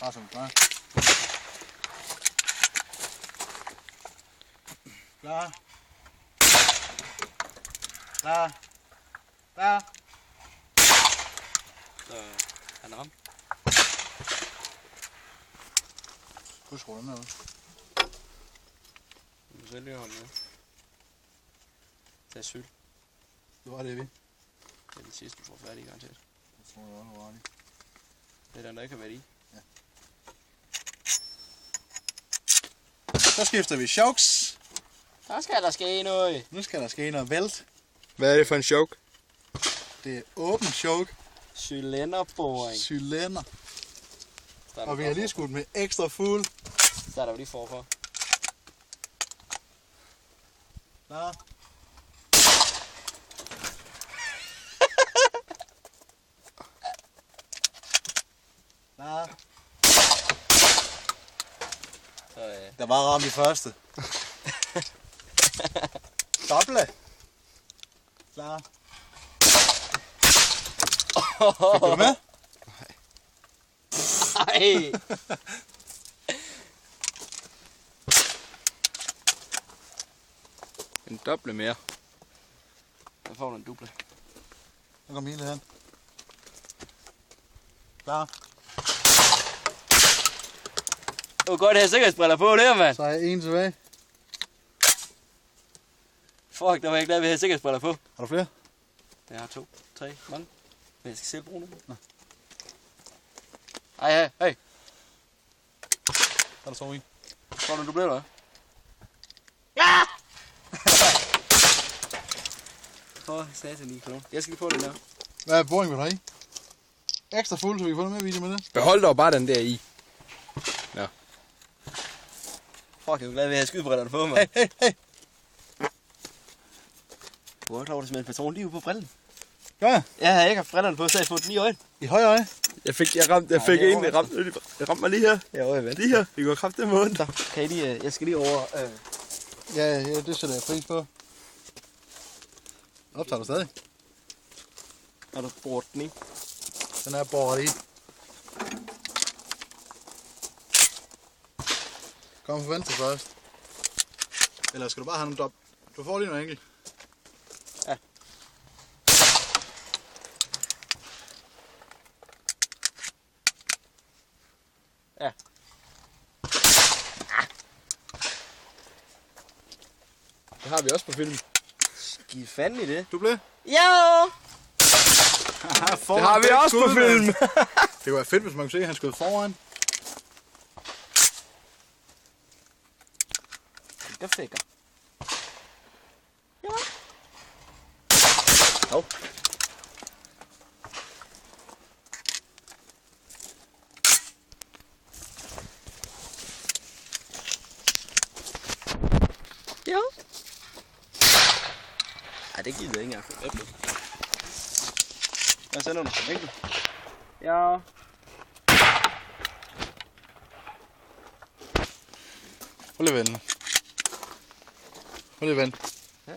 Bare som klar. Klar. Klar. Klar. Så han er ramt. Husk rundt med. Du kan selv lige holde med. Tag syld. Det var det, vi. Det er den sidste, du får fat i, garanteret. Jeg tror, det var det. Det er den, der ikke har været i. Ja. Så skifter vi chokes. Så skal der ske noget. Nu skal der ske noget vælt. Hvad er det for en choke? Det er åben choke. Cylinderboring. Cylinder. Og vi har lige skudt med ekstra fuld. Så er der jo lige forfor. Klar. Klar. Så Der var ramt i første. Doble. Klar. Fik du det med? ej. En doble mere. Så får du en duble. Nu kommer hele hen. Klar. Du kan godt have sikkerhedsbriller på der, mand. Så er jeg en tilbage. Fuck, der var ikke glad ved at have sikkerhedsbriller på. Har du flere? Jeg har 2, 3, mange. Men jeg skal selv bruge nogle. Nå. Ej, hey. Der er der 2 i. Får du en duble, eller hvad? Ja! Åh, satan i klon. Jeg skal lige få den der. Hvad er boring vil du have i? Ekstra fuld, så vi kan få noget mere video med det. Behold dog bare den der i. Fuck, jeg er glad ved at have skydebrillerne på, mand. Hey. Du har klar, at smide en patron lige ude på brillen. Gør jeg? Jeg har ikke haft brillerne på, så jeg fået den i øjnene. I højre øje? Jeg fik en, jeg ramte mig lige her. Ja, øje, vel. Lige her. Vi går kraftigt med den. Så kan I lige, jeg skal lige over... Ja, det sætter jeg pris på. Optager du stadig? Har du brugt den i? Den er båret i. Kom på venstre først. Eller skal du bare have nogle dobbelt? Du får lige noget enkelt. Ja. Ja. Det har vi også på film. Giv fanden i det. Du blev? Ja! Det har vi også på film. Det kunne være fedt, hvis man kunne se, at han skød foran. Det fik jeg. Ja. Hov. Ja. Ej, det gider jeg ikke engang. Jeg sender den. Enkelt. Ja. Hold lige vent. Hold lige vent. Ja.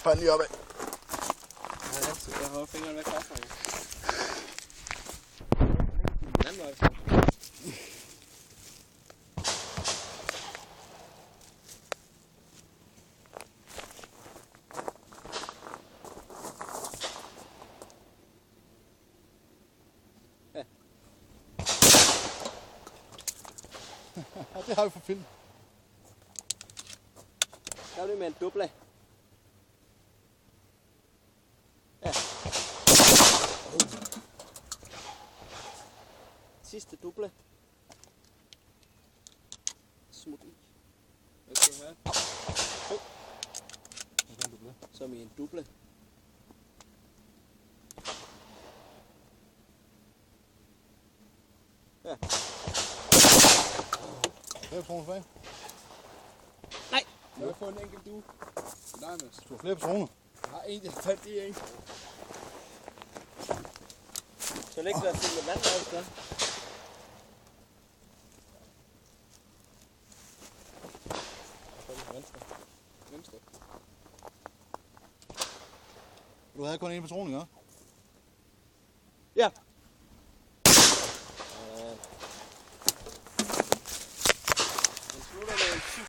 Bare lige opad. Jeg har fingrene væk fra. Den anden vej. Ja, det har vi på film. Gør det med en duble. Ja. Sidste duble. Smut i. Okay, her. Som i en duble. Ja. Flere patroner tilbage. Nej. Må jeg få en enkelt due? Nej, Mads. Du har flere patroner. Jeg har en, jeg fandt i en. Så læg der til med vand også der. Venstre. Du havde kun en patron, ikke? Ja.